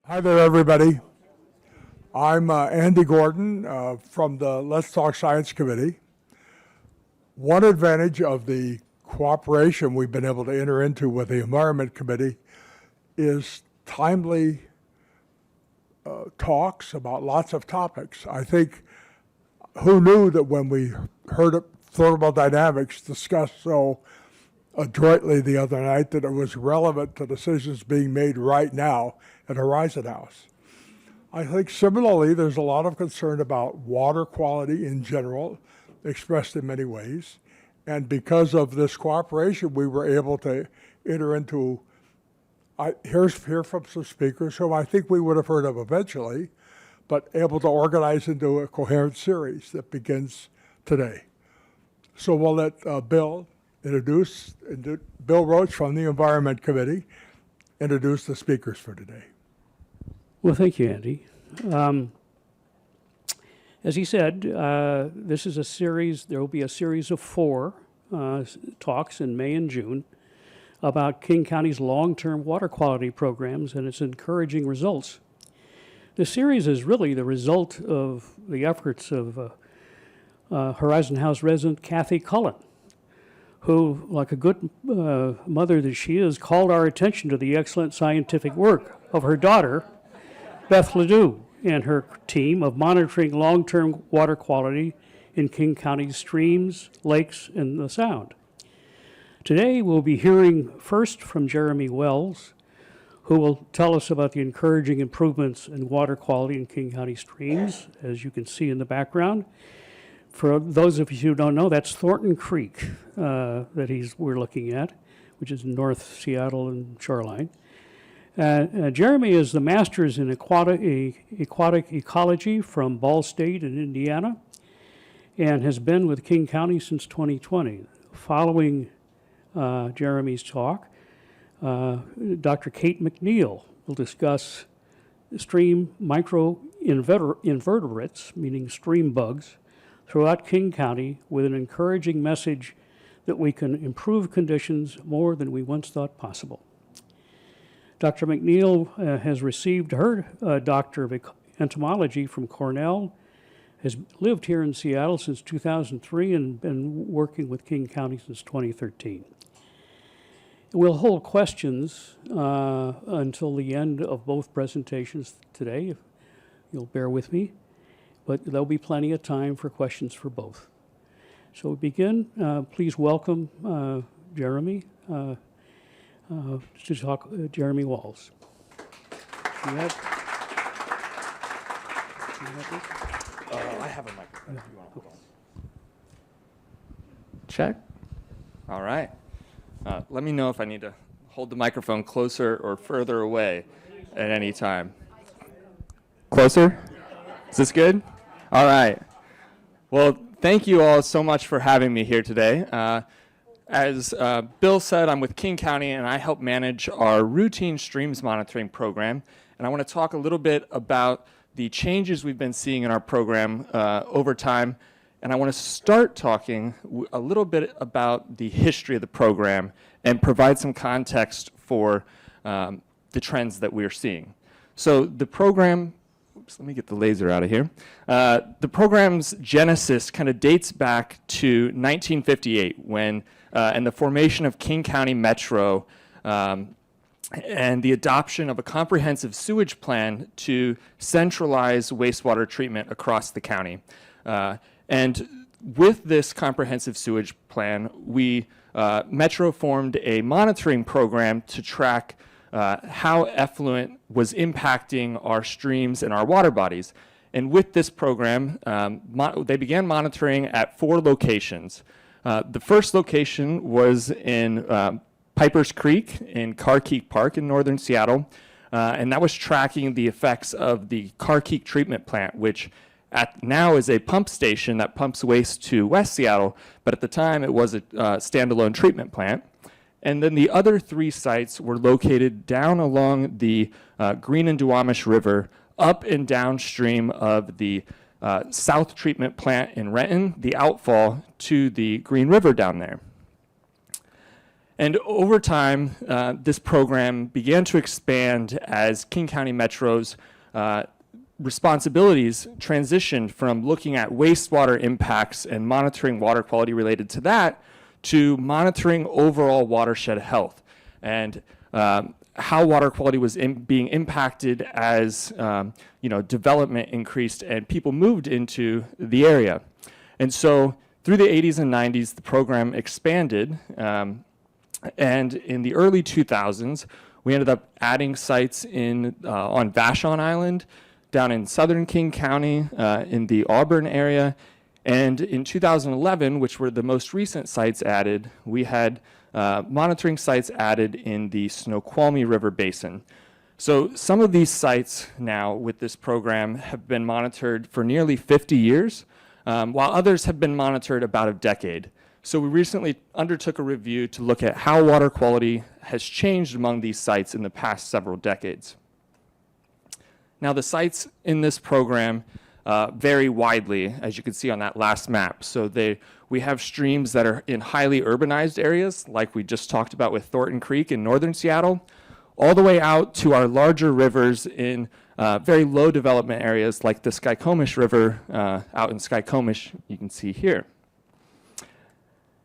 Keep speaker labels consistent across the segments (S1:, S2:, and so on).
S1: Hi there, everybody. I'm Andy Gordon from the Let's Talk Science Committee. One advantage of the cooperation we've been able to enter into with the Environment Committee is timely talks about lots of topics. I think who knew that when we heard thermodynamics discussed so adroitly the other night that it was relevant to decisions being made right now at Horizon House. I think similarly, there's a lot of concern about water quality in general, expressed in many ways. And because of this cooperation, we were able to enter into, hear from some speakers whom I think we would have heard of eventually, but able to organize into a coherent series that begins today. So we'll let Bill Roach from the Environment Committee introduce the speakers for today.
S2: Well, thank you, Andy. As he said, this is a series, there will be a series of 4 talks in May and June about King County's long-term water quality programs and its encouraging results. This series is really the result of the efforts of Horizon House resident Kathy Cullen, who, like a good mother that she is, called our attention to the excellent scientific work of her daughter, Beth Ledoux, and her team of monitoring long-term water quality in King County's streams, lakes, and the Sound. Today, we'll be hearing first from Jeremy Wells, who will tell us about the encouraging improvements in water quality in King County streams, as you can see in the background. For those of you who don't know, that's Thornton Creek that we're looking at, which is North Seattle and Shoreline. Jeremy is the master's in aquatic ecology from Ball State in Indiana and has been with King County since 2020. Following Jeremy's talk, Dr. Kate Macneale will discuss stream microinvertebrates, meaning stream bugs, throughout King County with an encouraging message that we can improve conditions more than we once thought possible. Dr. Macneale has received her Doctor of Entomology from Cornell, has lived here in Seattle since 2003 and been working with King County since 2013. We'll hold questions until the end of both presentations today, if you'll bear with me. But there'll be plenty of time for questions for both. So we begin. Please welcome Jeremy to talk. Jeremy Wells.
S3: I have a microphone. If you want to hold on. Check. All right. Let me know if I need to hold the microphone closer or further away at any time. Closer? Is this good? All right. Well, thank you all so much for having me here today. As Bill said, I'm with King County, and I help manage our routine streams monitoring program. And I want to talk a little bit about the changes we've been seeing in our program over time. And I want to start talking a little bit about the history of the program and provide some context for the trends that we're seeing. So the program, oops, let me get the laser out of here. The program's genesis kind of dates back to 1958 when, and the formation of King County Metro and the adoption of a comprehensive sewage plan to centralize wastewater treatment across the county. And with this comprehensive sewage plan, Metro formed a monitoring program to track how effluent was impacting our streams and our water bodies. And with this program, they began monitoring at 4 locations. The first location was in Piper's Creek in Carkeek Park in northern Seattle, and that was tracking the effects of the Carkeek treatment plant, which now is a pump station that pumps waste to West Seattle, but at the time it was a standalone treatment plant. And then the other 3 sites were located down along the Green and Duwamish River, up and downstream of the South Treatment Plant in Renton, the outfall to the Green River down there. And over time, this program began to expand as King County Metro's responsibilities transitioned from looking at wastewater impacts and monitoring water quality related to that to monitoring overall watershed health and how water quality was being impacted as development increased and people moved into the area. And so through the 80s and 90s, the program expanded. And in the early 2000s, we ended up adding sites on Vashon Island, down in southern King County, in the Auburn area. And in 2011, which were the most recent sites added, we had monitoring sites added in the Snoqualmie River Basin. So some of these sites now with this program have been monitored for nearly 50 years, while others have been monitored about a decade. So we recently undertook a review to look at how water quality has changed among these sites in the past several decades. Now, the sites in this program vary widely, as you can see on that last map. So we have streams that are in highly urbanized areas, like we just talked about with Thornton Creek in northern Seattle, all the way out to our larger rivers in very low development areas like the Skykomish River out in Skykomish, you can see here.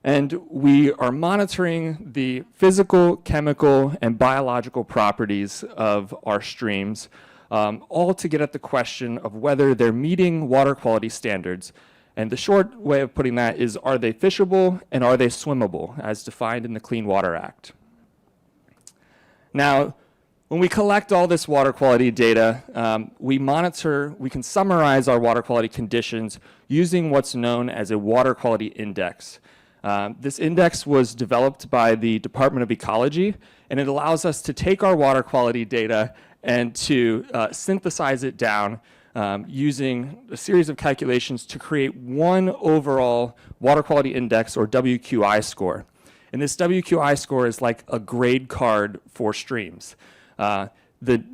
S3: And we are monitoring the physical, chemical, and biological properties of our streams, all to get at the question of whether they're meeting water quality standards. And the short way of putting that is, are they fishable and are they swimmable, as defined in the Clean Water Act? Now, when we collect all this water quality data, we can summarize our water quality conditions using what's known as a water quality index. This index was developed by the Department of Ecology, and it allows us to take our water quality data and to synthesize it down using a series of calculations to create one overall water quality index, or WQI score. And this WQI score is like a grade card for streams. The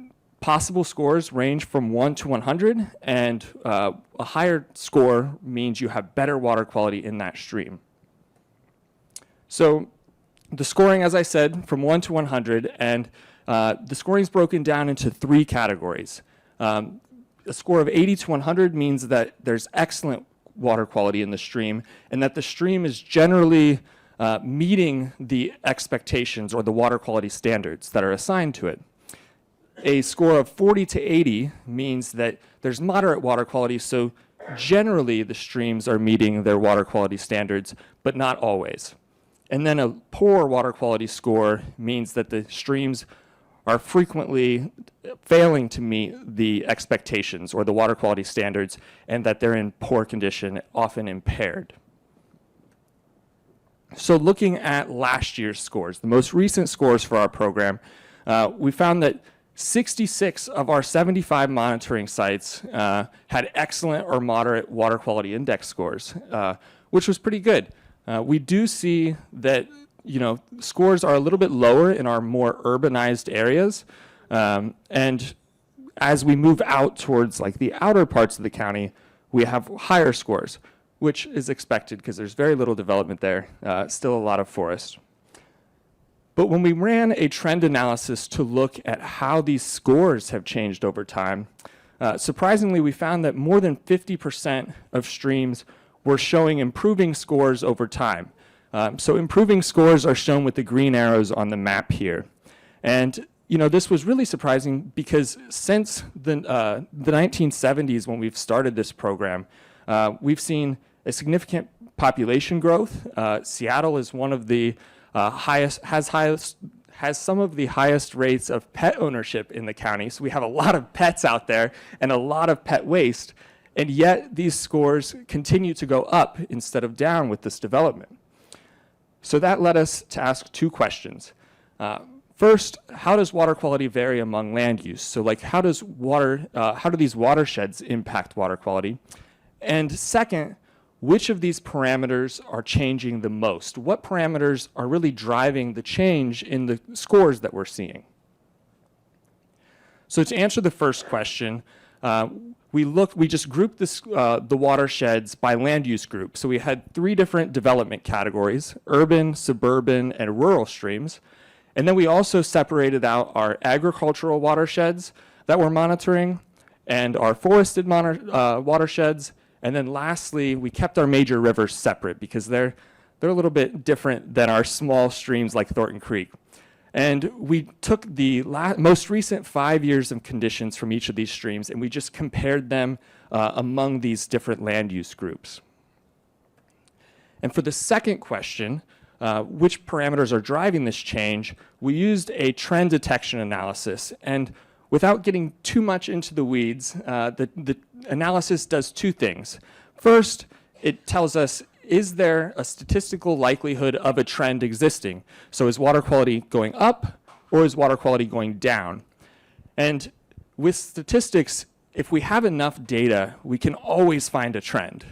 S3: possible scores range from 1 to 100, and a higher score means you have better water quality in that stream. So the scoring, as I said, from 1 to 100, and the scoring is broken down into 3 categories. A score of 80 to 100 means that there's excellent water quality in the stream, and that the stream is generally meeting the expectations or the water quality standards that are assigned to it. A score of 40 to 80 means that there's moderate water quality, so generally the streams are meeting their water quality standards, but not always. And then a poor water quality score means that the streams are frequently failing to meet the expectations or the water quality standards, and that they're in poor condition, often impaired. So looking at last year's scores, the most recent scores for our program, we found that 66 of our 75 monitoring sites had excellent or moderate water quality index scores, which was pretty good. We do see that scores are a little bit lower in our more urbanized areas, and as we move out towards like the outer parts of the county, we have higher scores, which is expected because there's very little development there, still a lot of forest. But when we ran a trend analysis to look at how these scores have changed over time, surprisingly, we found that more than 50% of streams were showing improving scores over time. So improving scores are shown with the green arrows on the map here. And this was really surprising because since the 1970s, when we've started this program, we've seen a significant population growth. Seattle is one of the has some of the highest rates of pet ownership in the county. So we have a lot of pets out there and a lot of pet waste. And yet these scores continue to go up instead of down with this development. So that led us to ask 2 questions. First, how does water quality vary among land use? So like how do these watersheds impact water quality? And second, which of these parameters are changing the most? What parameters are really driving the change in the scores that we're seeing? So to answer the first question, we just grouped the watersheds by land use group. So we had 3 different development categories: urban, suburban, and rural streams. And then we also separated out our agricultural watersheds that we're monitoring and our forested watersheds. And then lastly, we kept our major rivers separate because they're a little bit different than our small streams like Thornton Creek. And we took the most recent 5 years of conditions from each of these streams, and we just compared them among these different land use groups. And for the second question, which parameters are driving this change, we used a trend detection analysis. And without getting too much into the weeds, the analysis does 2 things. First, it tells us, is there a statistical likelihood of a trend existing? So is water quality going up or is water quality going down? And with statistics, if we have enough data, we can always find a trend,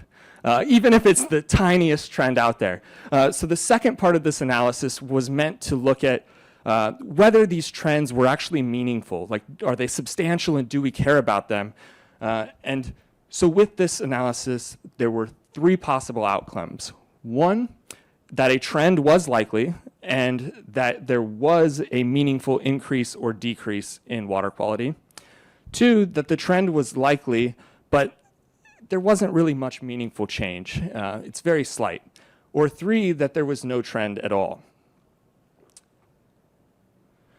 S3: even if it's the tiniest trend out there. So the second part of this analysis was meant to look at whether these trends were actually meaningful. Like, are they substantial and do we care about them? And so with this analysis, there were 3 possible outcomes. 1, that a trend was likely and that there was a meaningful increase or decrease in water quality. 2, that the trend was likely, but there wasn't really much meaningful change. It's very slight. Or 3, that there was no trend at all.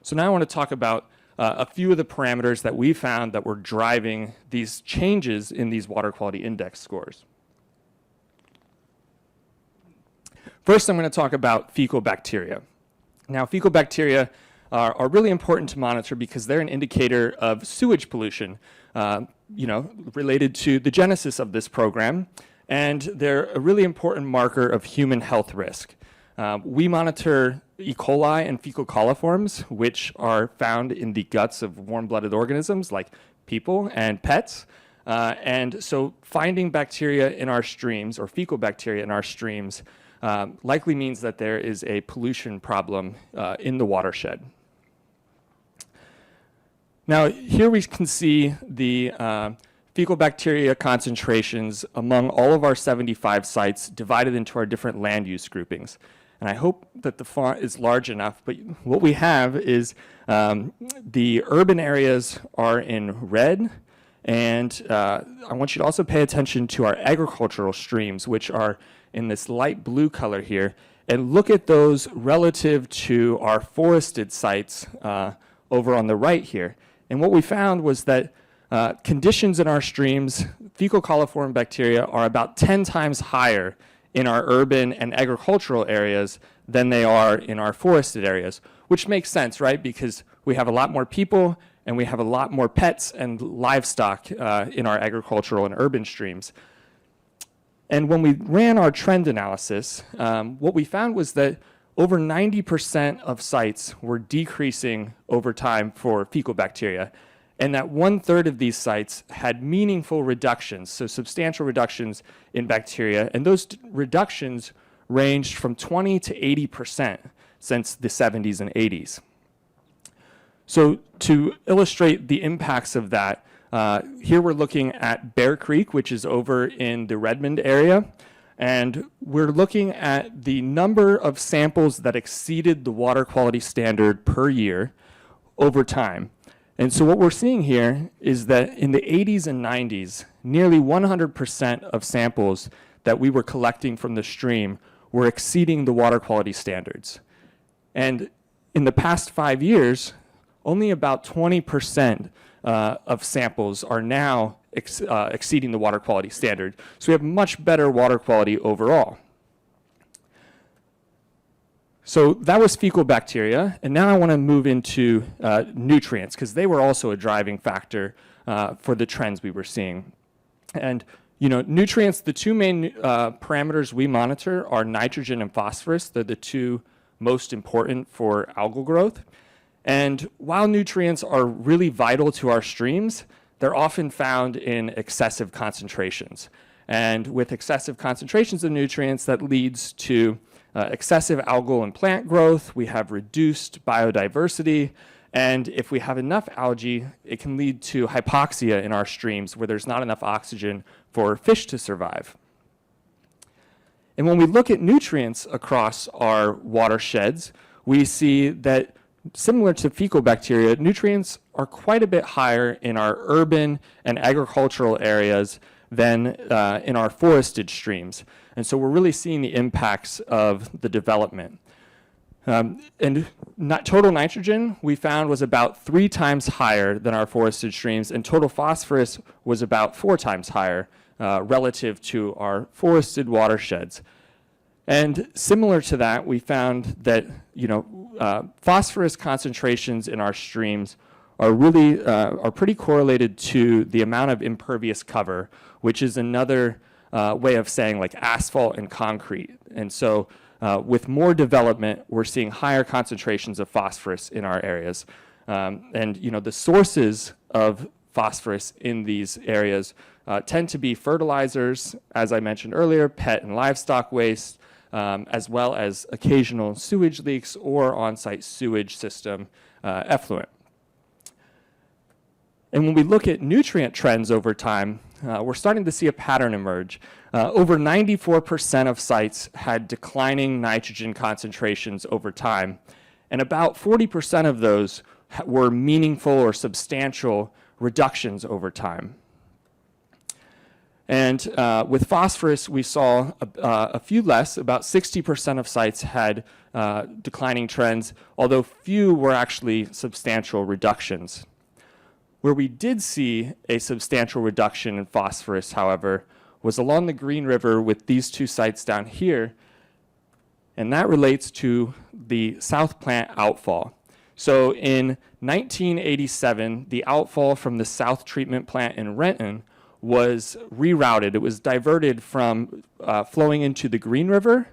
S3: So now I want to talk about a few of the parameters that we found that were driving these changes in these water quality index scores. First, I'm going to talk about fecal bacteria. Now, fecal bacteria are really important to monitor because they're an indicator of sewage pollution, related to the genesis of this program, and they're a really important marker of human health risk. We monitor E. coli and fecal coliforms, which are found in the guts of warm-blooded organisms like people and pets. And so finding bacteria in our streams, or fecal bacteria in our streams, likely means that there is a pollution problem in the watershed. Now, here we can see the fecal bacteria concentrations among all of our 75 sites divided into our different land use groupings. And I hope that the font is large enough, but what we have is the urban areas are in red, and I want you to also pay attention to our agricultural streams, which are in this light blue color here, and look at those relative to our forested sites over on the right here. And what we found was that conditions in our streams, fecal coliform bacteria, are about 10 times higher in our urban and agricultural areas than they are in our forested areas, which makes sense, right? Because we have a lot more people and we have a lot more pets and livestock in our agricultural and urban streams. And when we ran our trend analysis, what we found was that over 90% of sites were decreasing over time for fecal bacteria, and that 1/3 of these sites had meaningful reductions, so substantial reductions in bacteria, and those reductions ranged from 20 to 80% since the 70s and 80s. So to illustrate the impacts of that, here we're looking at Bear Creek, which is over in the Redmond area, and we're looking at the number of samples that exceeded the water quality standard per year over time. And so what we're seeing here is that in the 80s and 90s, nearly 100% of samples that we were collecting from the stream were exceeding the water quality standards. And in the past 5 years, only about 20% of samples are now exceeding the water quality standard. So we have much better water quality overall. So that was fecal bacteria, and now I want to move into nutrients, because they were also a driving factor for the trends we were seeing. And nutrients, the 2 main parameters we monitor are nitrogen and phosphorus. They're the 2 most important for algal growth. And while nutrients are really vital to our streams, they're often found in excessive concentrations. And with excessive concentrations of nutrients, that leads to excessive algal and plant growth. We have reduced biodiversity, And if we have enough algae, it can lead to hypoxia in our streams where there's not enough oxygen for fish to survive. And when we look at nutrients across our watersheds, we see that similar to fecal bacteria, nutrients are quite a bit higher in our urban and agricultural areas than in our forested streams. And so we're really seeing the impacts of the development. And total nitrogen we found was about 3 times higher than our forested streams, and total phosphorus was about 4 times higher relative to our forested watersheds. And similar to that, we found that phosphorus concentrations in our streams are really pretty correlated to the amount of impervious cover, which is another way of saying like asphalt and concrete. And so with more development, we're seeing higher concentrations of phosphorus in our areas. And the sources of phosphorus in these areas tend to be fertilizers, as I mentioned earlier, pet and livestock waste, as well as occasional sewage leaks or on-site sewage system effluent. And when we look at nutrient trends over time, we're starting to see a pattern emerge. Over 94% of sites had declining nitrogen concentrations over time, and about 40% of those were meaningful or substantial reductions over time. And with phosphorus, we saw a few less. About 60% of sites had declining trends, although few were actually substantial reductions. Where we did see a substantial reduction in phosphorus, however, was along the Green River with these 2 sites down here, and that relates to the South Plant outfall. So in 1987, the outfall from the South Treatment Plant in Renton was rerouted. It was diverted from flowing into the Green River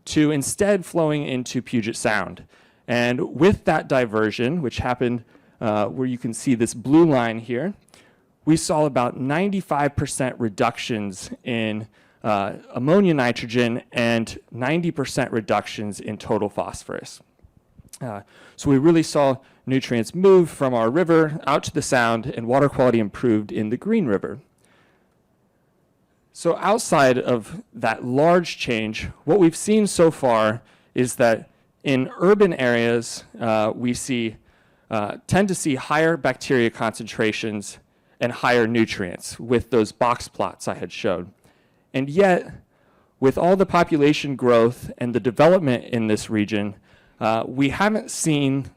S3: to instead flowing into Puget Sound. And with that diversion, which happened where you can see this blue line here, we saw about 95% reductions in ammonia nitrogen and 90% reductions in total phosphorus. So we really saw nutrients move from our river out to the sound, and water quality improved in the Green River. So outside of that large change, what we've seen so far is that in urban areas, we tend to see higher bacteria concentrations and higher nutrients with those box plots I had showed. And yet, with all the population growth and the development in this region, we haven't seen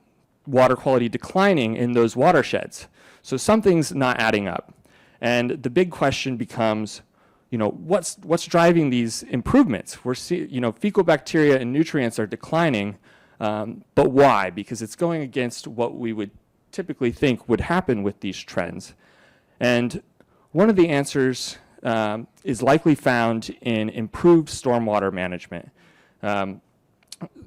S3: water quality declining in those watersheds. So something's not adding up. And the big question becomes, what's driving these improvements? We're seeing, fecal bacteria and nutrients are declining, but why? Because it's going against what we would typically think would happen with these trends. And one of the answers is likely found in improved stormwater management.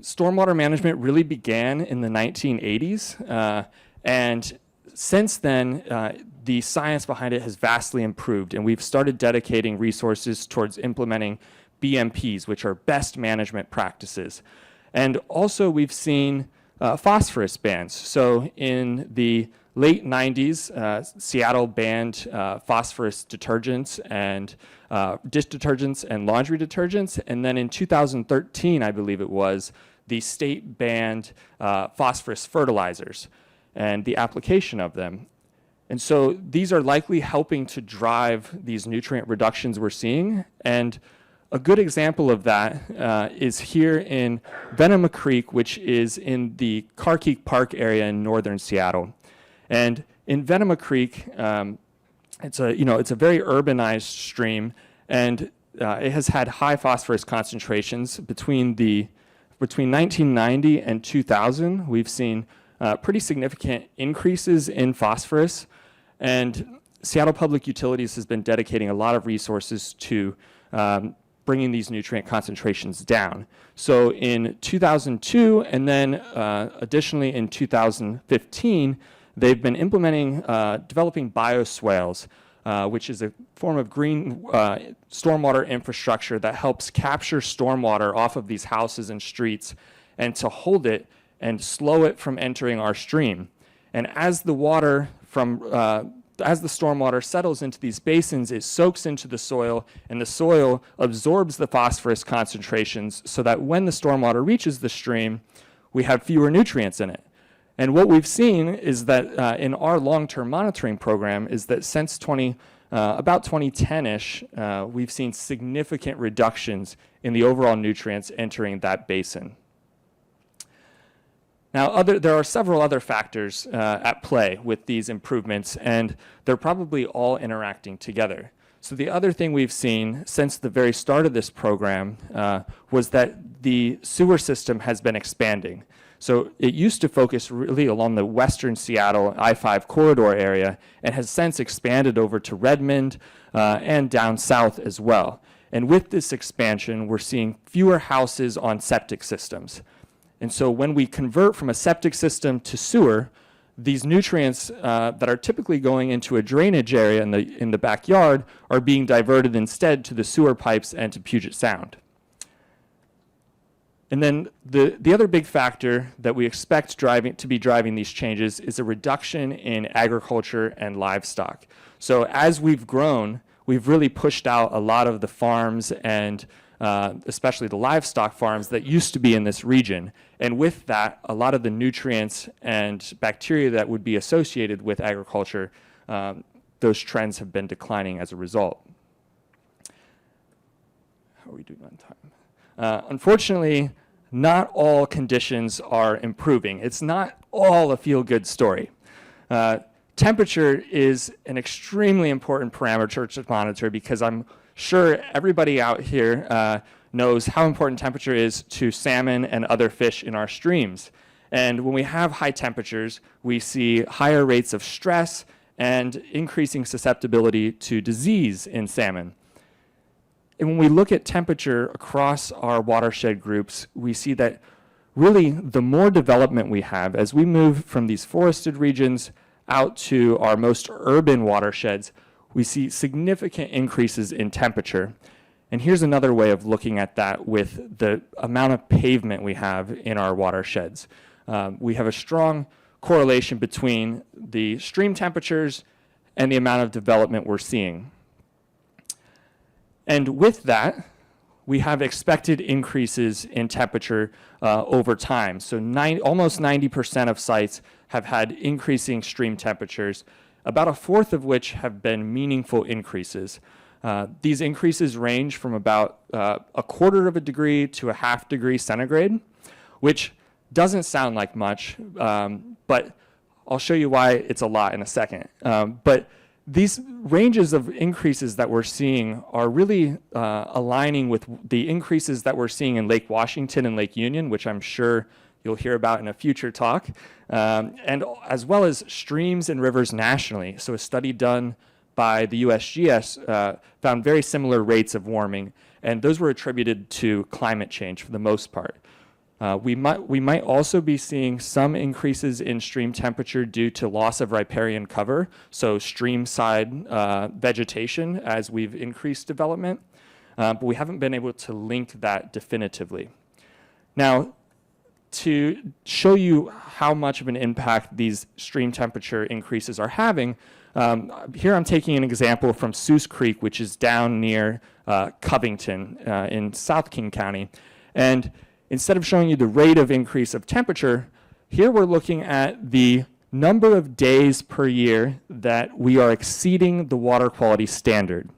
S3: Stormwater management really began in the 1980s, and since then, the science behind it has vastly improved, and we've started dedicating resources towards implementing BMPs, which are best management practices. And also, we've seen phosphorus bans. So in the late 90s, Seattle banned phosphorus detergents and dish detergents and laundry detergents. And then in 2013, I believe it was, the state banned phosphorus fertilizers and the application of them. And so these are likely helping to drive these nutrient reductions we're seeing. And a good example of that is here in Venema Creek, which is in the Carkeek Park area in northern Seattle. And in Venema Creek, it's a very urbanized stream, and it has had high phosphorus concentrations between 1990 and 2000. We've seen pretty significant increases in phosphorus, and Seattle Public Utilities has been dedicating a lot of resources to bringing these nutrient concentrations down. So in 2002, and then additionally in 2015, they've been developing bioswales, which is a form of green stormwater infrastructure that helps capture stormwater off of these houses and streets and to hold it and slow it from entering our stream. And as the water as the stormwater settles into these basins, it soaks into the soil, and the soil absorbs the phosphorus concentrations so that when the stormwater reaches the stream, we have fewer nutrients in it. And what we've seen is that in our long-term monitoring program is that since about 2010-ish, we've seen significant reductions in the overall nutrients entering that basin. Now, there are several other factors at play with these improvements, and they're probably all interacting together. So the other thing we've seen since the very start of this program was that the sewer system has been expanding. So it used to focus really along the western Seattle I-5 corridor area and has since expanded over to Redmond and down south as well. And with this expansion, we're seeing fewer houses on septic systems. And so when we convert from a septic system to sewer, these nutrients that are typically going into a drainage area in the backyard are being diverted instead to the sewer pipes and to Puget Sound. And then the other big factor that we expect to be driving these changes is a reduction in agriculture and livestock. So as we've grown, we've really pushed out a lot of the farms and especially the livestock farms that used to be in this region. And with that, a lot of the nutrients and bacteria that would be associated with agriculture, those trends have been declining as a result. How are we doing on time? Unfortunately, not all conditions are improving. It's not all a feel-good story. Temperature is an extremely important parameter to monitor because I'm sure everybody out here knows how important temperature is to salmon and other fish in our streams. And when we have high temperatures, we see higher rates of stress and increasing susceptibility to disease in salmon. And when we look at temperature across our watershed groups, we see that really the more development we have, as we move from these forested regions out to our most urban watersheds, we see significant increases in temperature. And here's another way of looking at that with the amount of pavement we have in our watersheds. We have a strong correlation between the stream temperatures and the amount of development we're seeing. And with that, we have expected increases in temperature over time. So almost 90% of sites have had increasing stream temperatures, about a fourth of which have been meaningful increases. These increases range from about a quarter of a degree to a half degree centigrade, which doesn't sound like much, but I'll show you why it's a lot in a second. But these ranges of increases that we're seeing are really aligning with the increases that we're seeing in Lake Washington and Lake Union, which I'm sure you'll hear about in a future talk, and as well as streams and rivers nationally. So a study done by the USGS found very similar rates of warming, and those were attributed to climate change for the most part. We might also be seeing some increases in stream temperature due to loss of riparian cover, so stream side vegetation as we've increased development, but we haven't been able to link that definitively. Now, to show you how much of an impact these stream temperature increases are having, here I'm taking an example from Seuss Creek, which is down near Covington in South King County. And instead of showing you the rate of increase of temperature, here we're looking at the number of days per year that we are exceeding the water quality standard.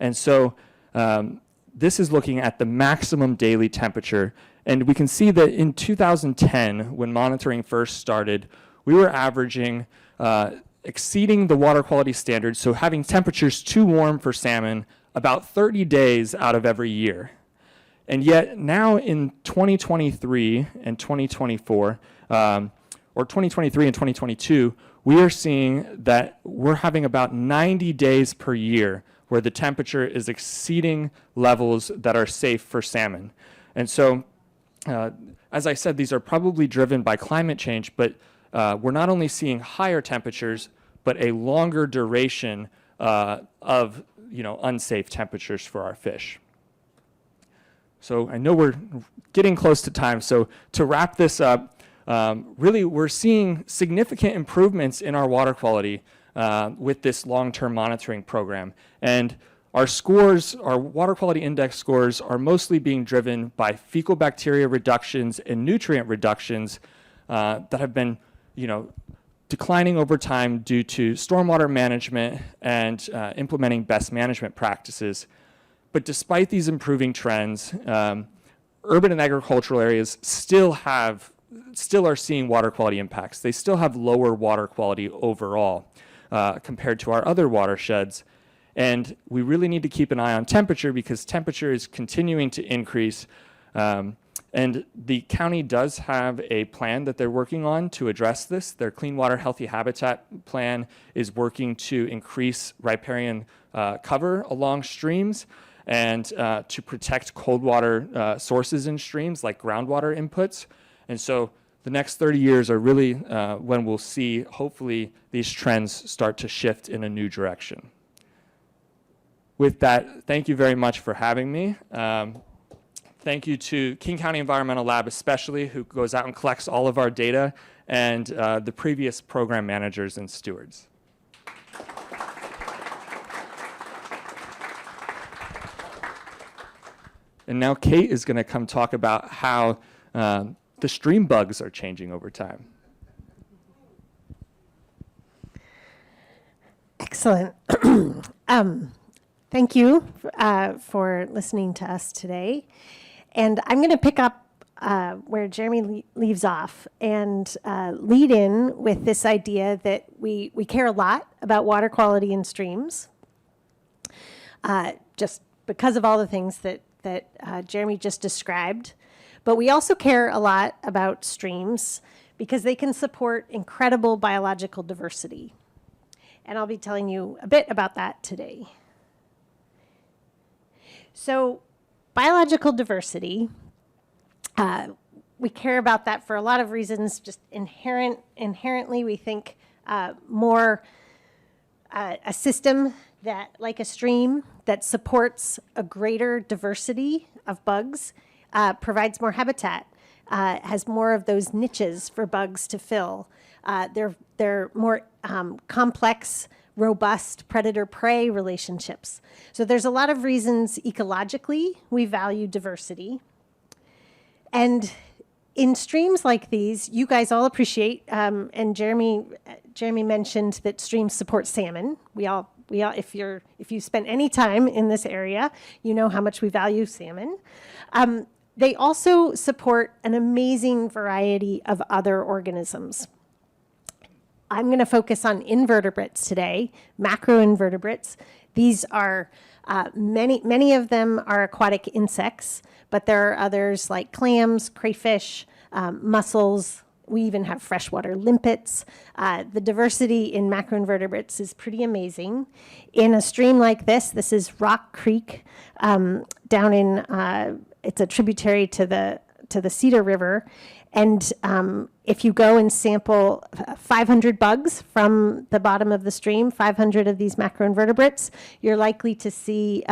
S3: And so this is looking at the maximum daily temperature. And we can see that in 2010, when monitoring first started, we were averaging exceeding the water quality standard, so having temperatures too warm for salmon about 30 days out of every year. And yet now in 2023 and 2024, or 2023 and 2022, we are seeing that we're having about 90 days per year where the temperature is exceeding levels that are safe for salmon. And so, as I said, these are probably driven by climate change, but we're not only seeing higher temperatures, but a longer duration of unsafe temperatures for our fish. So I know we're getting close to time, so to wrap this up, really we're seeing significant improvements in our water quality with this long-term monitoring program. And our scores, our water quality index scores, are mostly being driven by fecal bacteria reductions and nutrient reductions that have been, declining over time due to stormwater management and implementing best management practices. But despite these improving trends, urban and agricultural areas still are seeing water quality impacts. They still have lower water quality overall compared to our other watersheds. And we really need to keep an eye on temperature because temperature is continuing to increase. And the county does have a plan that they're working on to address this. Their Clean Water Healthy Habitat plan is working to increase riparian cover along streams and to protect cold water sources in streams like groundwater inputs. And so the next 30 years are really when we'll see, hopefully, these trends start to shift in a new direction. With that, thank you very much for having me. Thank you to King County Environmental Lab especially, who goes out and collects all of our data, and the previous program managers and stewards. And now Kate is going to come talk about how the stream bugs are changing over time.
S4: Excellent. Thank you for listening to us today. And I'm going to pick up where Jeremy leaves off and lead in with this idea that we care a lot about water quality in streams, just because of all the things that Jeremy just described. But we also care a lot about streams because they can support incredible biological diversity. And I'll be telling you a bit about that today. So biological diversity, we care about that for a lot of reasons. Just inherently, we think more a system that, like a stream, that supports a greater diversity of bugs, provides more habitat, has more of those niches for bugs to fill. They're more complex, robust predator-prey relationships. So there's a lot of reasons ecologically we value diversity. And in streams like these, you guys all appreciate, and Jeremy mentioned that streams support salmon. We all, if you spent any time in this area, you know how much we value salmon. They also support an amazing variety of other organisms. I'm going to focus on invertebrates today, macroinvertebrates. These are, many of them are aquatic insects, but there are others like clams, crayfish, mussels. We even have freshwater limpets. The diversity in macroinvertebrates is pretty amazing. In a stream like this is Rock Creek down in, it's a tributary to the Cedar River. And if you go and sample 500 bugs from the bottom of the stream, 500 of these macroinvertebrates, you're likely to see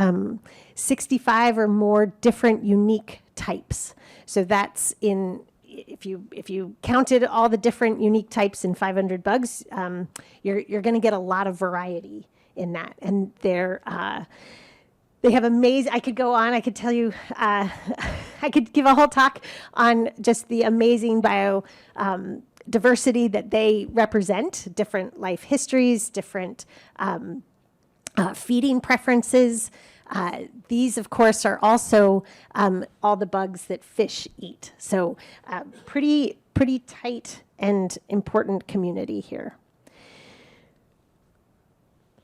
S4: 65 or more different unique types. So that's if you counted all the different unique types in 500 bugs, you're going to get a lot of variety in that. And they have amazing, I could go on, I could tell you, I could give a whole talk on just the amazing diversity that they represent, different life histories, different feeding preferences. These, of course, are also all the bugs that fish eat. So pretty tight and important community here.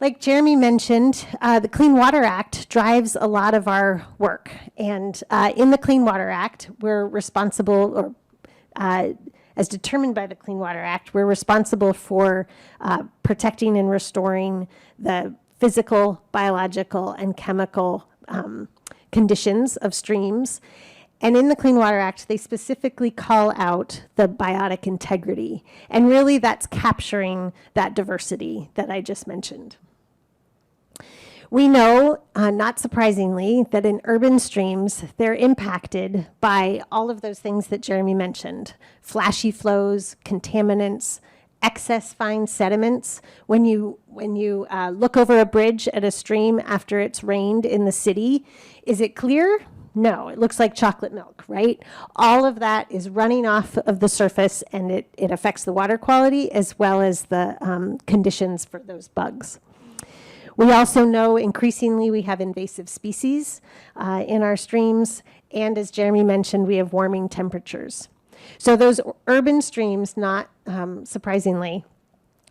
S4: Like Jeremy mentioned, the Clean Water Act drives a lot of our work. And in the Clean Water Act, we're responsible, or as determined by the Clean Water Act, we're responsible for protecting and restoring the physical, biological, and chemical conditions of streams. And in the Clean Water Act, they specifically call out the biotic integrity. And really, that's capturing that diversity that I just mentioned. We know, not surprisingly, that in urban streams, they're impacted by all of those things that Jeremy mentioned: flashy flows, contaminants, excess fine sediments. When you look over a bridge at a stream after it's rained in the city, is it clear? No, it looks like chocolate milk, right? All of that is running off of the surface, and it affects the water quality as well as the conditions for those bugs. We also know increasingly we have invasive species in our streams, and as Jeremy mentioned, we have warming temperatures. So those urban streams, not surprisingly,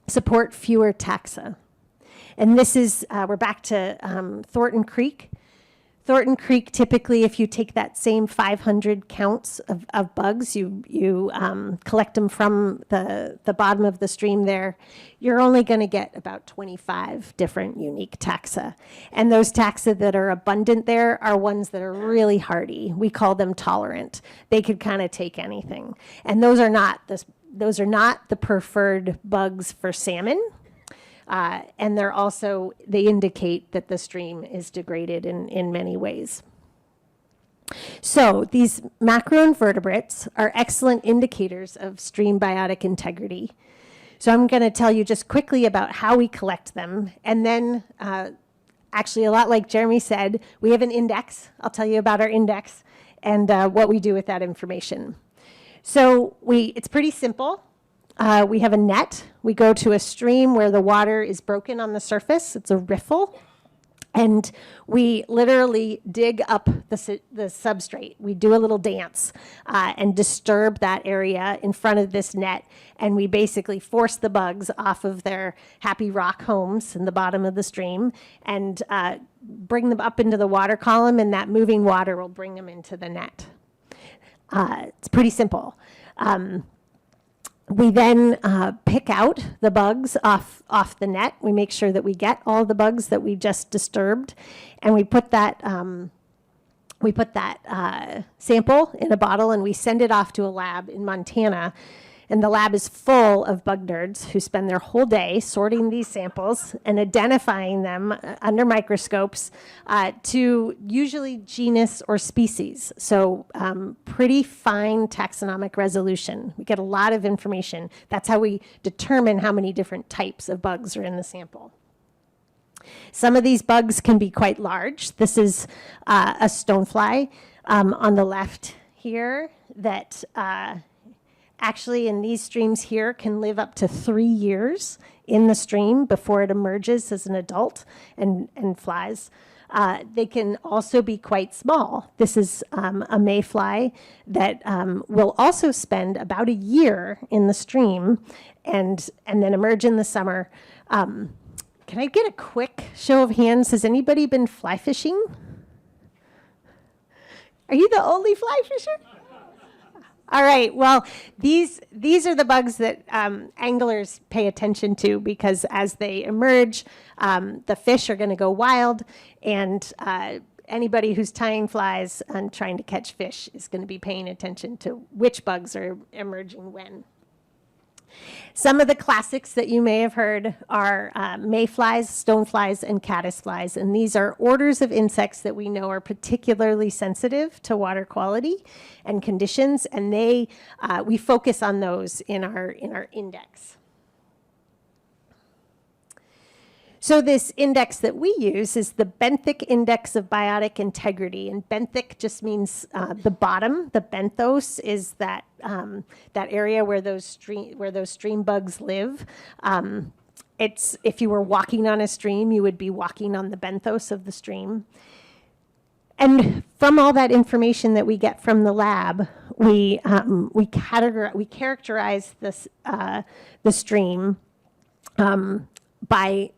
S4: support fewer taxa. And this is, we're back to Thornton Creek. Thornton Creek, typically, if you take that same 500 counts of bugs, you collect them from the bottom of the stream there, you're only going to get about 25 different unique taxa. And those taxa that are abundant there are ones that are really hardy. We call them tolerant. They could kind of take anything. And those are not the preferred bugs for salmon. And they indicate that the stream is degraded in many ways. So these macroinvertebrates are excellent indicators of stream biotic integrity. So I'm going to tell you just quickly about how we collect them. And then, actually, a lot like Jeremy said, we have an index. I'll tell you about our index and what we do with that information. So it's pretty simple. We have a net. We go to a stream where the water is broken on the surface. It's a riffle. And we literally dig up the substrate. We do a little dance and disturb that area in front of this net. And we basically force the bugs off of their happy rock homes in the bottom of the stream and bring them up into the water column. And that moving water will bring them into the net. It's pretty simple. We then pick out the bugs off the net. We make sure that we get all the bugs that we just disturbed, and we put that sample in a bottle, and we send it off to a lab in Montana. And the lab is full of bug nerds who spend their whole day sorting these samples and identifying them under microscopes to usually genus or species. So pretty fine taxonomic resolution. We get a lot of information. That's how we determine how many different types of bugs are in the sample. Some of these bugs can be quite large. This is a stonefly on the left here that actually, in these streams here, can live up to 3 years in the stream before it emerges as an adult and flies. They can also be quite small. This is a mayfly that will also spend about a year in the stream and then emerge in the summer. Can I get a quick show of hands? Has anybody been fly fishing? Are you the only fly fisher? All right, well, these are the bugs that anglers pay attention to because as they emerge, the fish are going to go wild, and anybody who's tying flies and trying to catch fish is going to be paying attention to which bugs are emerging when. Some of the classics that you may have heard are mayflies, stoneflies, and caddisflies. And these are orders of insects that we know are particularly sensitive to water quality and conditions. And we focus on those in our index. So this index that we use is the benthic index of biotic integrity, and benthic just means the bottom. The benthos is that area where those stream bugs live. It's if you were walking on a stream, you would be walking on the benthos of the stream. And from all that information that we get from the lab, we characterize this the stream by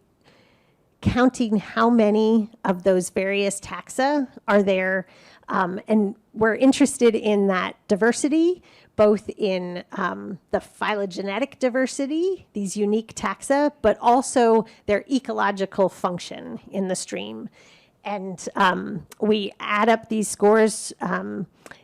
S4: counting how many of those various taxa are there. And we're interested in that diversity, both in the phylogenetic diversity, these unique taxa, but also their ecological function in the stream. And we add up these scores.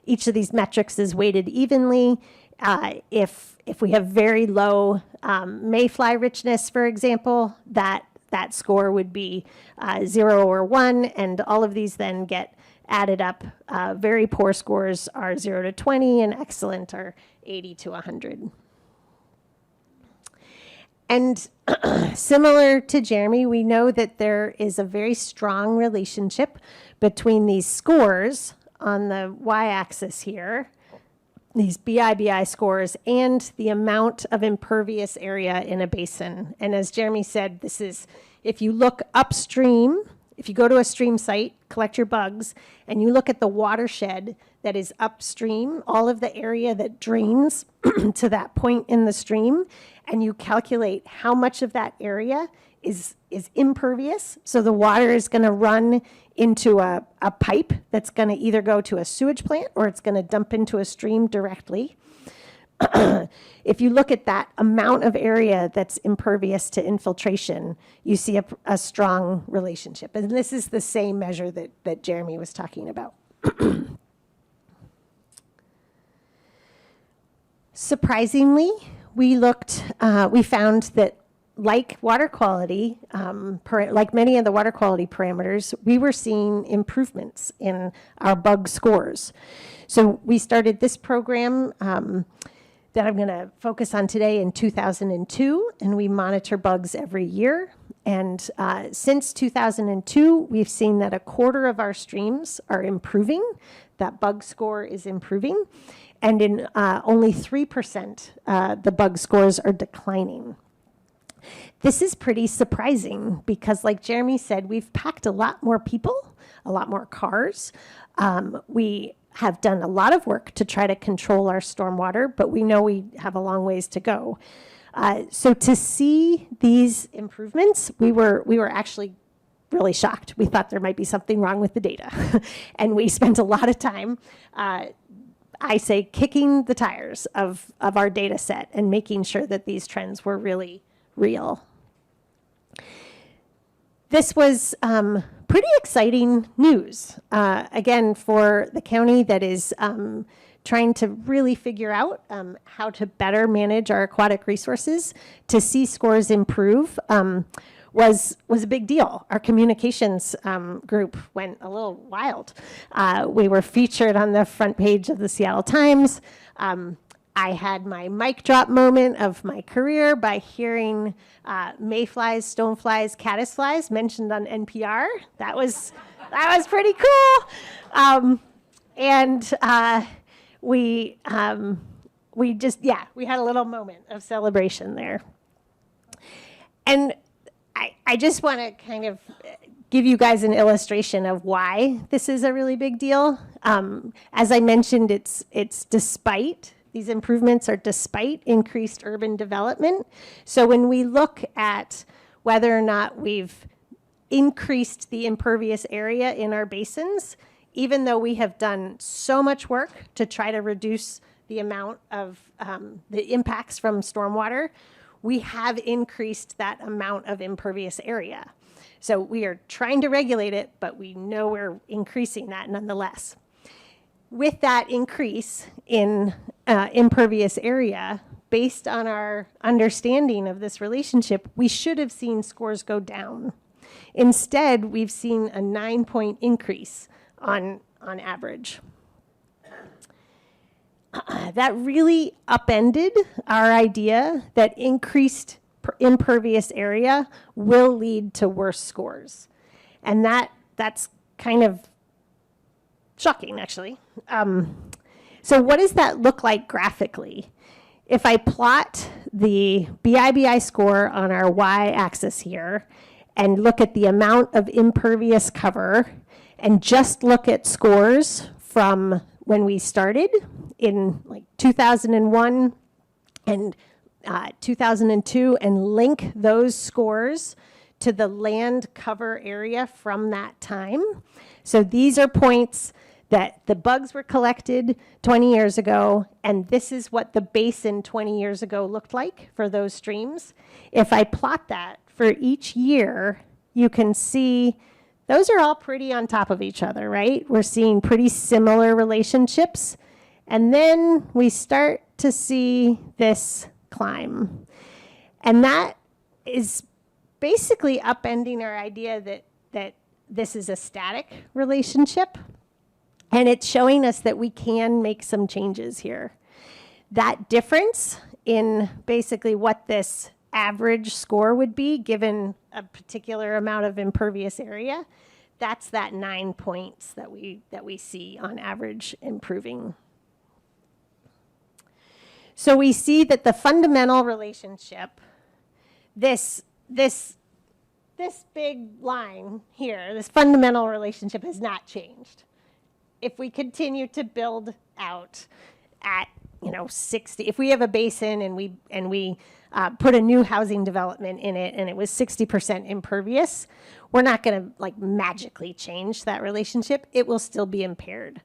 S4: Each of these metrics is weighted evenly. If we have very low mayfly richness, for example, that that score would be 0 or 1, and all of these then get added up. Very poor scores are 0 to 20, and excellent are 80 to 100. And similar to Jeremy, we know that there is a very strong relationship between these scores on the y-axis here, these BIBI scores, and the amount of impervious area in a basin. And as Jeremy said, this is, if you look upstream, if you go to a stream site, collect your bugs, and you look at the watershed that is upstream, all of the area that drains to that point in the stream, and you calculate how much of that area is impervious. So the water is going to run into a pipe that's going to either go to a sewage plant or it's going to dump into a stream directly. If you look at that amount of area that's impervious to infiltration, you see a strong relationship. And this is the same measure that Jeremy was talking about. Surprisingly, we found that like water quality, like many of the water quality parameters, we were seeing improvements in our bug scores. So we started this program that I'm going to focus on today in 2002, and we monitor bugs every year. And since 2002, we've seen that a quarter of our streams are improving. That bug score is improving. And in only 3%, the bug scores are declining. This is pretty surprising because, like Jeremy said, we've packed a lot more people, a lot more cars. We have done a lot of work to try to control our stormwater, but we know we have a long ways to go. So to see these improvements, we were actually really shocked. We thought there might be something wrong with the data. And we spent a lot of time, I say, kicking the tires of our data set and making sure that these trends were really real. This was pretty exciting news, again, for the county that is trying to really figure out how to better manage our aquatic resources. To see scores improve was a big deal. Our communications group went a little wild. We were featured on the front page of the Seattle Times. I had my mic drop moment of my career by hearing mayflies, stoneflies, caddisflies mentioned on NPR. That was pretty cool. We had a little moment of celebration there. And I just want to kind of give you guys an illustration of why this is a really big deal. As I mentioned, it's despite. These improvements are despite increased urban development. So when we look at whether or not we've increased the impervious area in our basins, even though we have done so much work to try to reduce the amount of the impacts from stormwater, we have increased that amount of impervious area. So we are trying to regulate it, but we know we're increasing that nonetheless. With that increase in impervious area, based on our understanding of this relationship, we should have seen scores go down. Instead, we've seen a 9-point increase on average. That really upended our idea that increased impervious area will lead to worse scores. And that's kind of shocking, actually. So what does that look like graphically? If I plot the BIBI score on our y-axis here and look at the amount of impervious cover and just look at scores from when we started in like 2001 and 2002 and link those scores to the land cover area from that time. So these are points that the bugs were collected 20 years ago, and this is what the basin 20 years ago looked like for those streams. If I plot that for each year, you can see those are all pretty on top of each other, right? We're seeing pretty similar relationships. And then we start to see this climb. And that is basically upending our idea that this is a static relationship, and it's showing us that we can make some changes here. That difference in basically what this average score would be given a particular amount of impervious area, that's that 9 points that we see on average improving. So we see that the fundamental relationship, this big line here, this fundamental relationship has not changed. If we continue to build out at 60, if we have a basin and we put a new housing development in it and it was 60% impervious, we're not going to like magically change that relationship. It will still be impaired.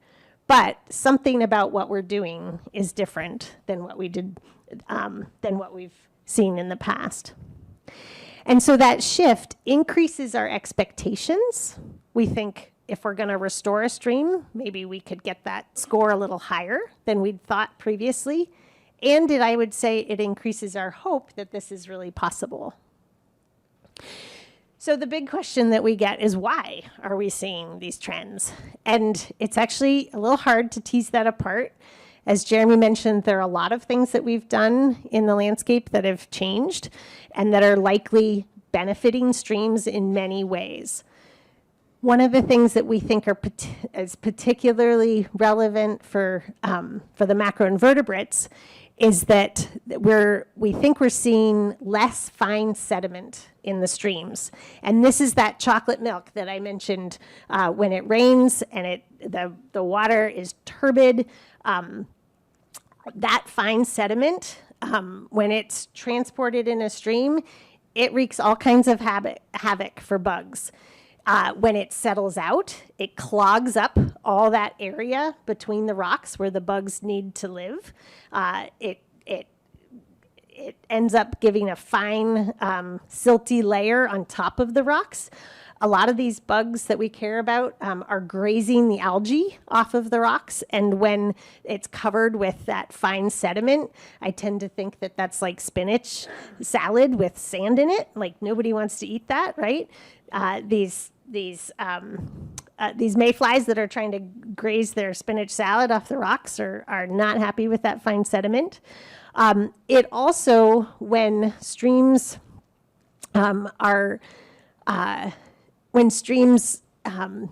S4: But something about what we're doing is different than what we did, than what we've seen in the past. And so that shift increases our expectations. We think if we're going to restore a stream, maybe we could get that score a little higher than we'd thought previously. And I would say it increases our hope that this is really possible. So the big question that we get is, why are we seeing these trends? And it's actually a little hard to tease that apart. As Jeremy mentioned, there are a lot of things that we've done in the landscape that have changed and that are likely benefiting streams in many ways. One of the things that we think is particularly relevant for the macroinvertebrates is that we think we're seeing less fine sediment in the streams. And this is that chocolate milk that I mentioned when it rains and the water is turbid. That fine sediment, when it's transported in a stream, it wreaks all kinds of havoc for bugs. When it settles out, it clogs up all that area between the rocks where the bugs need to live. It ends up giving a fine, silty layer on top of the rocks. A lot of these bugs that we care about are grazing the algae off of the rocks, and when it's covered with that fine sediment, I tend to think that that's like spinach salad with sand in it. Like, nobody wants to eat that, right? These mayflies that are trying to graze their spinach salad off the rocks are not happy with that fine sediment. It also, when streams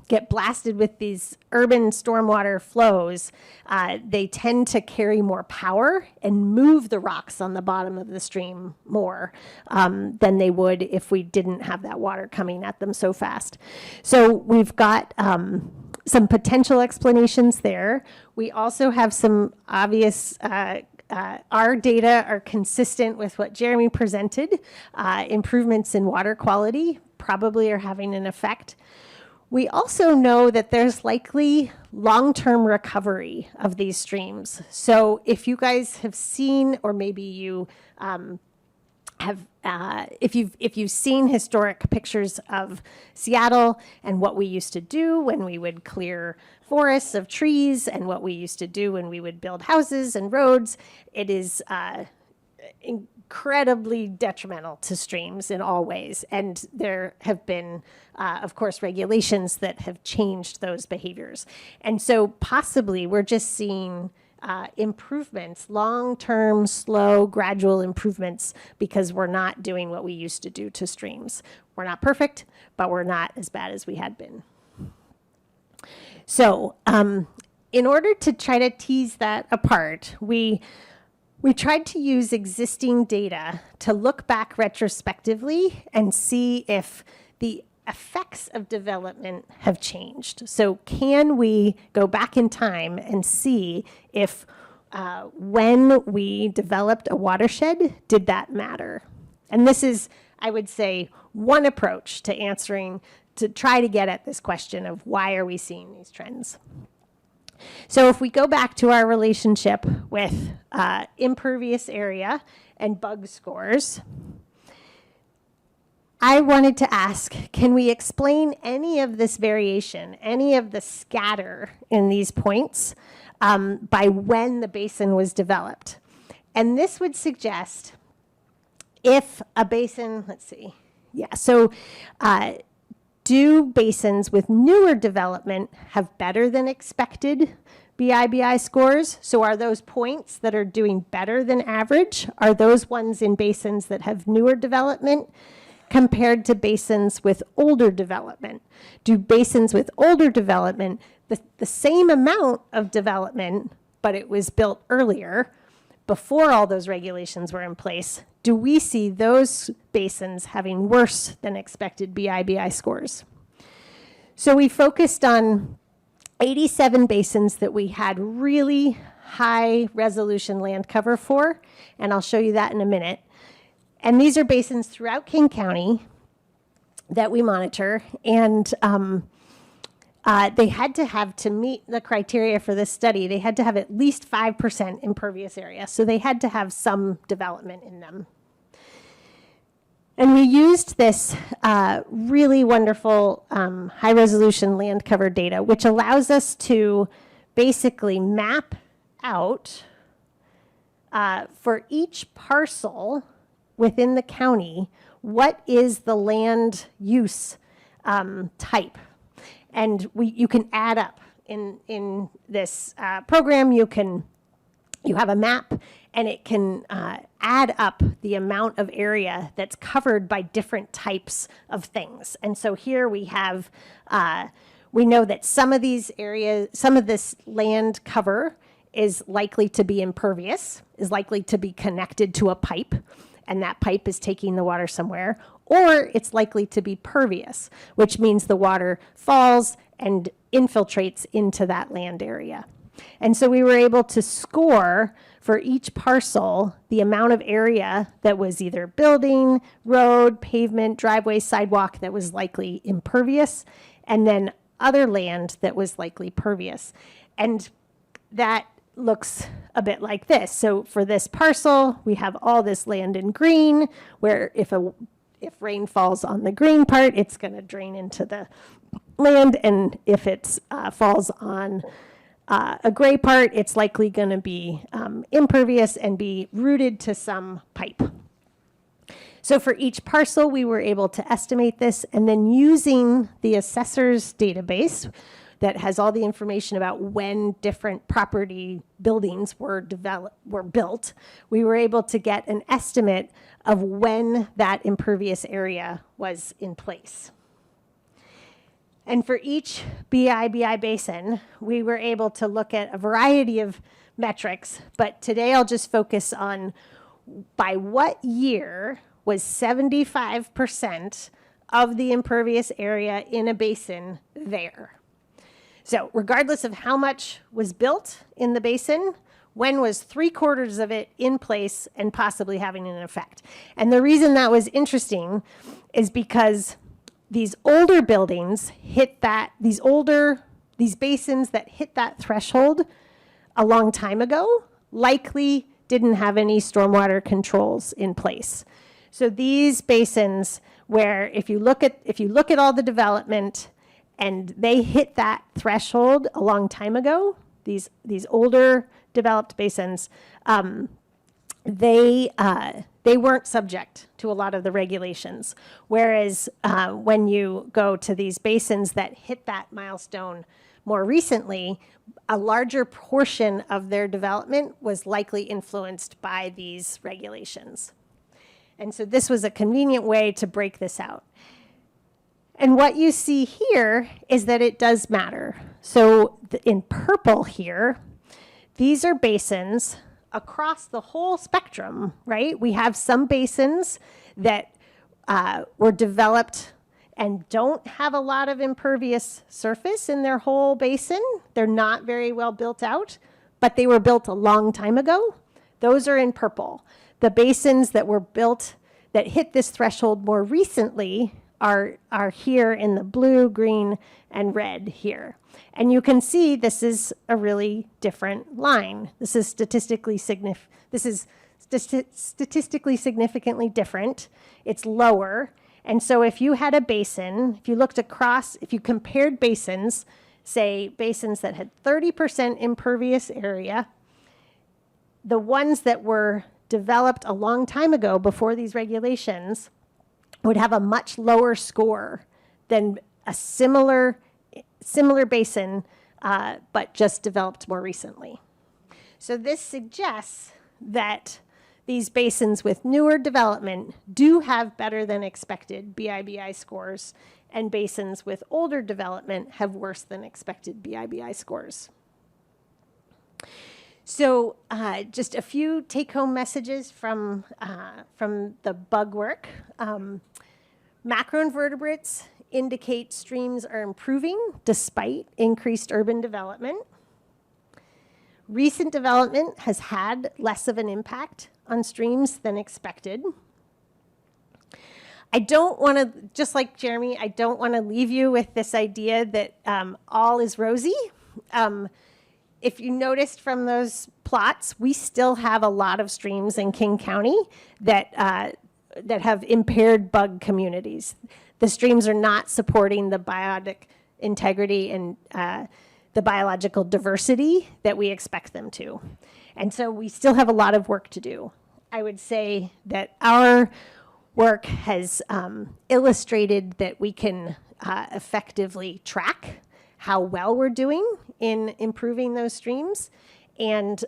S4: get blasted with these urban stormwater flows, they tend to carry more power and move the rocks on the bottom of the stream more than they would if we didn't have that water coming at them so fast. So we've got some potential explanations there. We also have some obvious our data are consistent with what Jeremy presented. Improvements in water quality probably are having an effect. We also know that there's likely long-term recovery of these streams. So if you guys have seen, or maybe you if you've seen historic pictures of Seattle and what we used to do when we would clear forests of trees and what we used to do when we would build houses and roads, it is incredibly detrimental to streams in all ways. And there have been, of course, regulations that have changed those behaviors. And so possibly we're just seeing improvements, long-term, slow, gradual improvements, because we're not doing what we used to do to streams. We're not perfect, but we're not as bad as we had been. So in order to try to tease that apart, we tried to use existing data to look back retrospectively and see if the effects of development have changed. So can we go back in time and see if when we developed a watershed, did that matter? And this is, I would say, one approach to answering, to try to get at this question of why are we seeing these trends? So if we go back to our relationship with impervious area and bug scores, I wanted to ask, can we explain any of this variation, any of the scatter in these points by when the basin was developed? And this would suggest if a basin, let's see, Yeah, so do basins with newer development have better than expected BIBI scores? So are those points that are doing better than average, are those ones in basins that have newer development compared to basins with older development? Do basins with older development, the same amount of development, but it was built earlier, before all those regulations were in place, do we see those basins having worse than expected BIBI scores? So we focused on 87 basins that we had really high resolution land cover for, and I'll show you that in a minute. And these are basins throughout King County that we monitor, and they had to have, to meet the criteria for this study, they had to have at least 5% impervious area. So they had to have some development in them. And we used this really wonderful high resolution land cover data, which allows us to basically map out for each parcel within the county, what is the land use type. And you can add up in this program. You have a map, and it can add up the amount of area that's covered by different types of things. And so here we have, we know that some of these areas, some of this land cover is likely to be impervious, is likely to be connected to a pipe, and that pipe is taking the water somewhere, or it's likely to be pervious, which means the water falls and infiltrates into that land area. And so we were able to score for each parcel the amount of area that was either building, road, pavement, driveway, sidewalk that was likely impervious, and then other land that was likely pervious. And that looks a bit like this. So for this parcel, we have all this land in green, where if rain falls on the green part, it's going to drain into the land, and if it falls on a gray part, it's likely going to be impervious and be rooted to some pipe. So for each parcel, we were able to estimate this, and then using the assessor's database that has all the information about when different property buildings were built, we were able to get an estimate of when that impervious area was in place. And for each BIBI basin, we were able to look at a variety of metrics, but today I'll just focus on by what year was 75% of the impervious area in a basin there. So regardless of how much was built in the basin, when was 3/4 of it in place and possibly having an effect? And the reason that was interesting is because these older buildings hit that, these basins that hit that threshold a long time ago likely didn't have any stormwater controls in place. So these basins where if you look at all the development and they hit that threshold a long time ago, these older developed basins, they weren't subject to a lot of the regulations. Whereas when you go to these basins that hit that milestone more recently, a larger portion of their development was likely influenced by these regulations. And so this was a convenient way to break this out. And what you see here is that it does matter. So in purple here, these are basins across the whole spectrum, right? We have some basins that were developed and don't have a lot of impervious surface in their whole basin. They're not very well built out, but they were built a long time ago. Those are in purple. The basins that were built that hit this threshold more recently are here in the blue, green, and red here. And you can see this is a really different line. This is statistically significantly different. It's lower. And so if you had a basin, if you looked across, if you compared basins, say basins that had 30% impervious area, the ones that were developed a long time ago before these regulations would have a much lower score than a similar basin, but just developed more recently. So this suggests that these basins with newer development do have better than expected BIBI scores, and basins with older development have worse than expected BIBI scores. So just a few take-home messages from the bug work. Macroinvertebrates indicate streams are improving despite increased urban development. Recent development has had less of an impact on streams than expected. I don't want to, just like Jeremy, I don't want to leave you with this idea that all is rosy. If you noticed from those plots, we still have a lot of streams in King County that have impaired bug communities. The streams are not supporting the biotic integrity and the biological diversity that we expect them to. And so we still have a lot of work to do. I would say that our work has illustrated that we can effectively track how well we're doing in improving those streams. And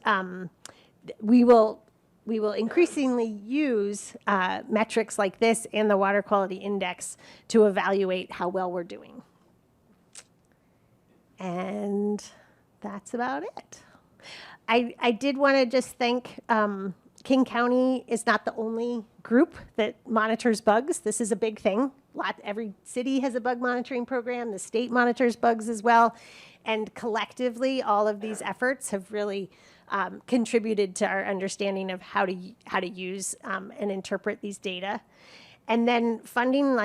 S4: we will increasingly use metrics like this and the Water Quality Index to evaluate how well we're doing. And that's about it. I did want to just thank King County is not the only group that monitors bugs. This is a big thing. Every city has a bug monitoring program. The state monitors bugs as well. And collectively, all of these efforts have really contributed to our understanding of how to use and interpret these data. And then funding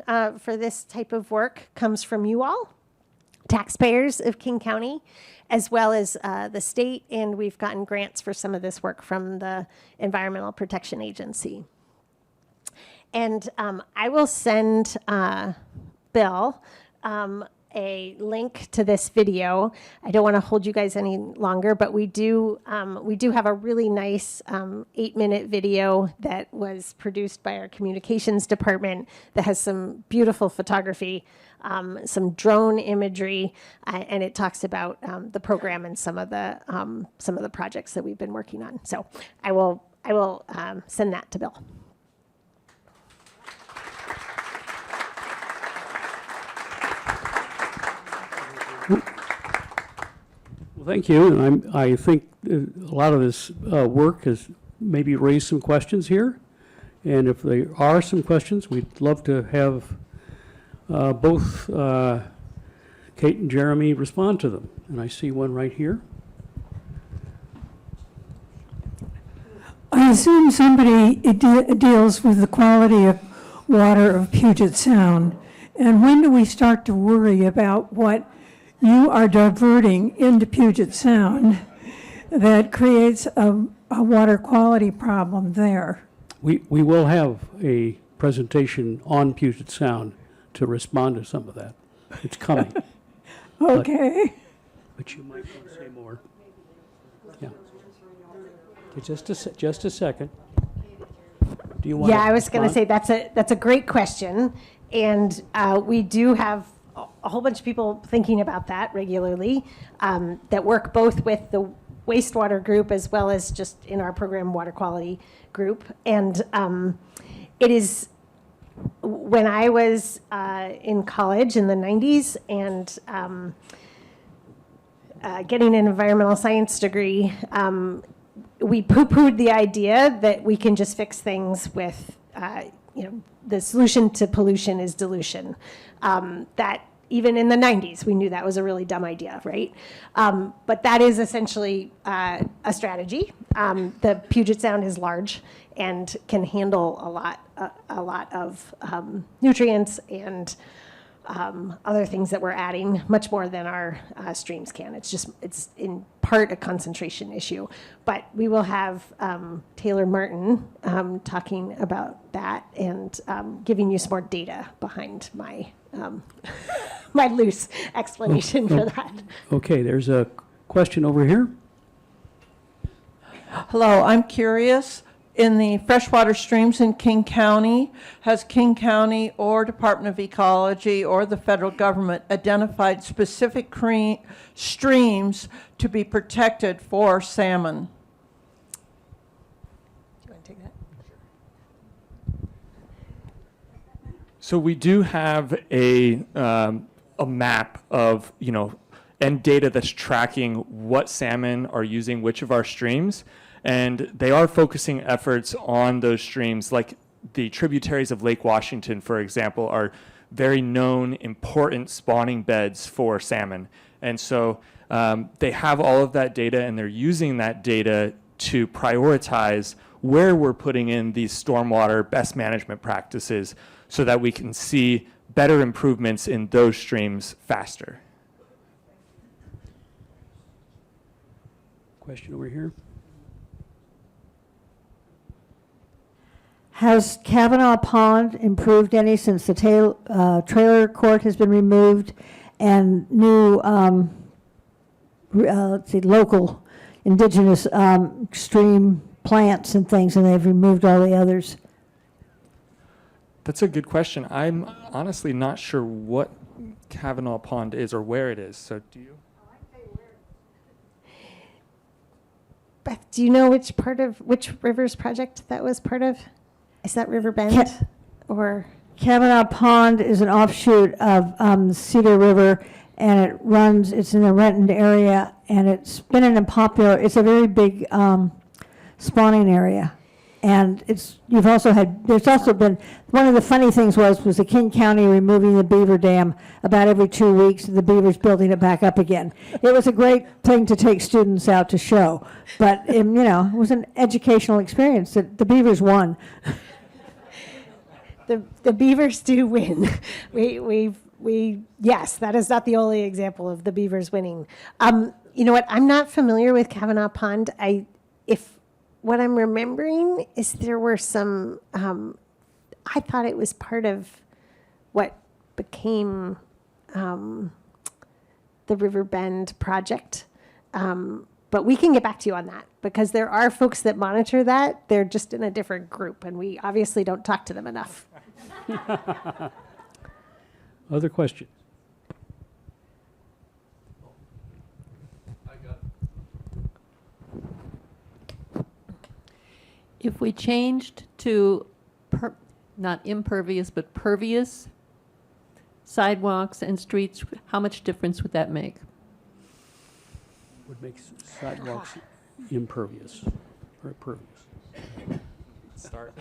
S4: for this type of work comes from you all, taxpayers of King County, as well as the state, and we've gotten grants for some of this work from the Environmental Protection Agency. And I will send Bill a link to this video. I don't want to hold you guys any longer, but we do have a really nice 8-minute video that was produced by our communications department that has some beautiful photography, some drone imagery, and it talks about the program and some of the projects that we've been working on. So I will send that to Bill.
S2: Well, thank you. And I think a lot of this work has maybe raised some questions here. And if there are some questions, we'd love to have both Kate and Jeremy respond to them. And I see one right here.
S5: I assume somebody deals with the quality of water of Puget Sound. And when do we start to worry about what you are diverting into Puget Sound that creates a water quality problem there?
S2: We will have a presentation on Puget Sound to respond to some of that. It's coming.
S5: Okay.
S2: But you might want to say more. Yeah. Okay, just a second. Do you want
S4: Yeah, I was going to say that's a great question, and we do have a whole bunch of people thinking about that regularly that work both with the wastewater group as well as just in our program water quality group. And it is, when I was in college in the 90s and getting an environmental science degree, we poo-pooed the idea that we can just fix things with, the solution to pollution is dilution. That even in the 90s, we knew that was a really dumb idea, right? But that is essentially a strategy. The Puget Sound is large and can handle a lot of nutrients and other things that we're adding, much more than our streams can. It's in part a concentration issue. But we will have Taylor Martin talking about that and giving you some more data behind my my loose explanation for that.
S2: Okay, there's a question over here.
S6: Hello, I'm curious. in the freshwater streams in King County, has King County or Department of Ecology or the federal government identified specific streams to be protected for salmon?
S4: Do you want to take that?
S3: So we do have a map of, and data that's tracking what salmon are using which of our streams. And they are focusing efforts on those streams, like the tributaries of Lake Washington, for example, are very known, important spawning beds for salmon. And so they have all of that data, and they're using that data to prioritize where we're putting in these stormwater best management practices so that we can see better improvements in those streams faster.
S2: Question over here.
S7: Has Kavanaugh Pond improved any since the trailer court has been removed and new, let's see, local indigenous stream plants and things, and they've removed all the others?
S3: That's a good question. I'm honestly not sure what Kavanaugh Pond is or where it is. So do you?
S4: Beth, do you know which rivers project that was part of? Is that River Bend or?
S7: Kavanaugh Pond is an offshoot of Cedar River, and it's in the Renton area, and it's been it's a very big spawning area. And there's also been, one of the funny things was the King County removing the beaver dam about every 2 weeks, and the beavers building it back up again. It was a great thing to take students out to show, but it was an educational experience. The beavers won.
S4: The beavers do win. Yes, that is not the only example of the beavers winning. You know what? I'm not familiar with Kavanaugh Pond. What I'm remembering is there were some. I thought it was part of what became the River Bend project. But we can get back to you on that because there are folks that monitor that. They're just in a different group, and we obviously don't talk to them enough.
S2: Other questions?
S8: If we changed to not impervious, but pervious sidewalks and streets, how much difference would that make?
S2: Would make sidewalks impervious or pervious?
S3: Start.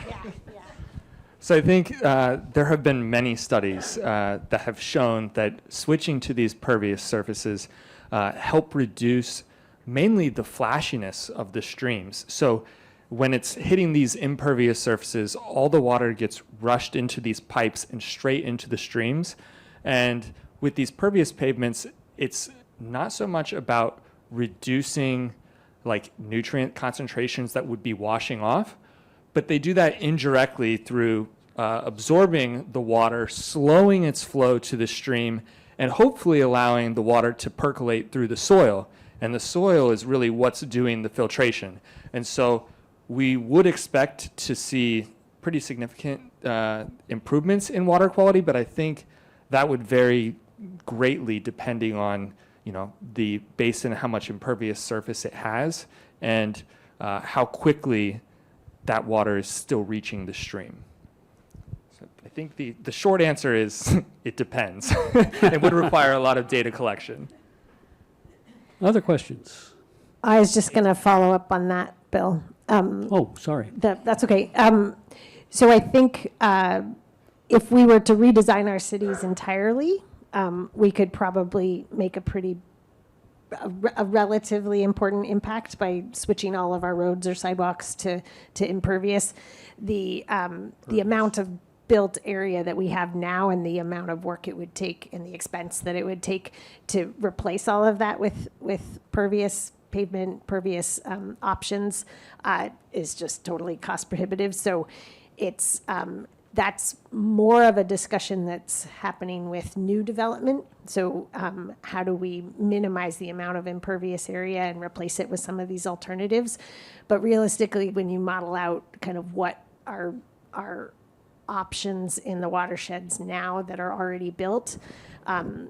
S3: So I think there have been many studies that have shown that switching to these pervious surfaces help reduce mainly the flashiness of the streams. So when it's hitting these impervious surfaces, all the water gets rushed into these pipes and straight into the streams. And with these pervious pavements, it's not so much about reducing like nutrient concentrations that would be washing off, but they do that indirectly through absorbing the water, slowing its flow to the stream, and hopefully allowing the water to percolate through the soil. And the soil is really what's doing the filtration. And so we would expect to see pretty significant improvements in water quality, but I think that would vary greatly depending on the basin, how much impervious surface it has, and how quickly that water is still reaching the stream. So I think the short answer is it depends. It would require a lot of data collection.
S2: Other questions?
S4: I was just going to follow up on that, Bill.
S2: Sorry.
S4: That's okay. So I think if we were to redesign our cities entirely, we could probably make a relatively important impact by switching all of our roads or sidewalks to impervious. The amount of built area that we have now and the amount of work it would take and the expense that it would take to replace all of that with pervious pavement, pervious options is just totally cost prohibitive. So it's That's more of a discussion that's happening with new development. So how do we minimize the amount of impervious area and replace it with some of these alternatives? But realistically, when you model out kind of what are options in the watersheds now that are already built,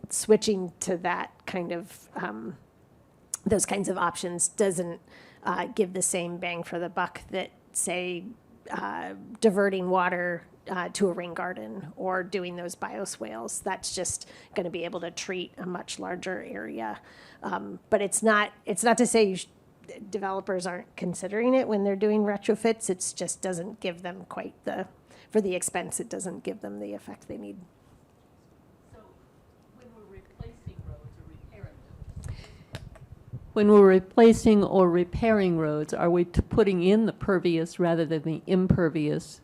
S4: switching to that kind of those kinds of options doesn't give the same bang for the buck that, say, diverting water to a rain garden or doing those bioswales. That's just going to be able to treat a much larger area. But it's not to say developers aren't considering it when they're doing retrofits. It just doesn't give them quite for the expense, it doesn't give them the effect they need.
S8: So when we're replacing roads or repairing them? When we're replacing or repairing roads, are we putting in the pervious rather than the impervious?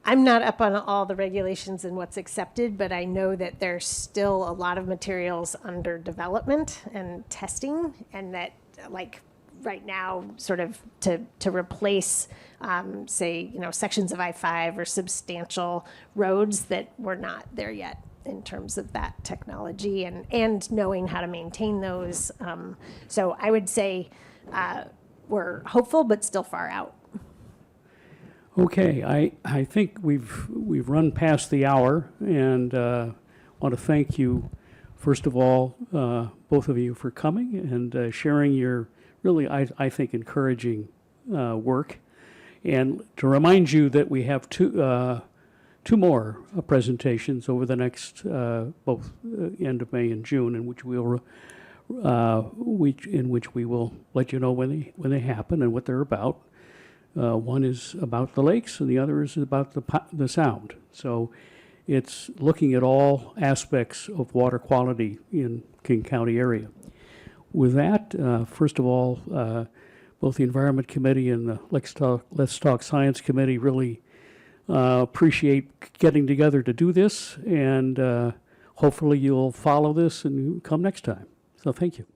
S4: I'm not up on all the regulations and what's accepted, but I know that there's still a lot of materials under development and testing, and that, like, right now, sort of to replace, say, sections of I-5 or substantial roads, that we're not there yet in terms of that technology and knowing how to maintain those. So I would say we're hopeful, but still far out.
S2: Okay, I think we've run past the hour, and want to thank you, first of all, both of you, for coming and sharing your really, I think, encouraging work. And to remind you that we have two more presentations over the next both end of May and June, in which we will let you know when they happen and what they're about. One is about the lakes, and the other is about the sound. So it's looking at all aspects of water quality in King County area. With that, first of all, both the Environment Committee and the Let's Talk Science Committee really appreciate getting together to do this, and hopefully you'll follow this and come next time. So thank you.